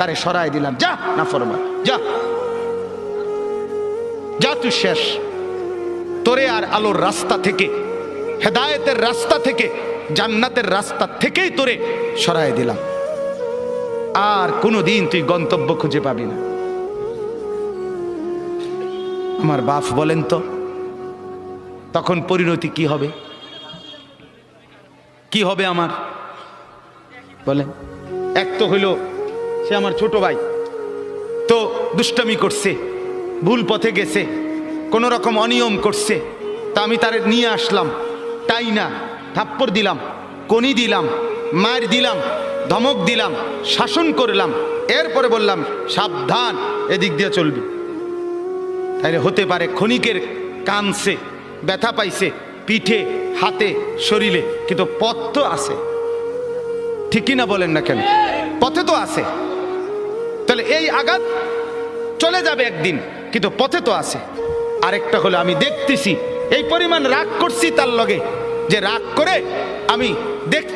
তারে সরাই দিলাম, যা নাফরমান, যা যা, তুই শেষ। তোরে আর আলোর রাস্তা থেকে, হেদায়েতের রাস্তা থেকে, জান্নাতের রাস্তা থেকেই তোরে সরাই দিলাম। আর কোনোদিন তুই গন্তব্য খুঁজে পাবি না। আমার বাপ বলেন তো তখন পরিণতি কি হবে? কি হবে আমার বলেন? এক তো হইল সে আমার ছোট ভাই, তো দুষ্টামি করছে, ভুল পথে গেছে, কোন রকম অনিয়ম করছে, তা আমি তারে নিয়ে আসলাম, তাই না থাপ্পড় দিলাম, কনি দিলাম, মার দিলাম, ধমক দিলাম, শাসন করলাম, এরপরে বললাম সাবধান এদিক দিয়ে চলবি। তাইলে হতে পারে ক্ষণিকের কানছে, ব্যথা পাইছে পিঠে, হাতে, শরীরে, কিন্তু পথ তো আছে, ঠিকই না বলেন না কেন? পথে তো আছে। তাহলে এই আঘাত চলে যাবে একদিন, কিন্তু পথে তো আছে। আরেকটা হলো আমি দেখতেছি এই পরিমাণ রাগ করছি তার লগে, যে রাগ করে আমি দেখ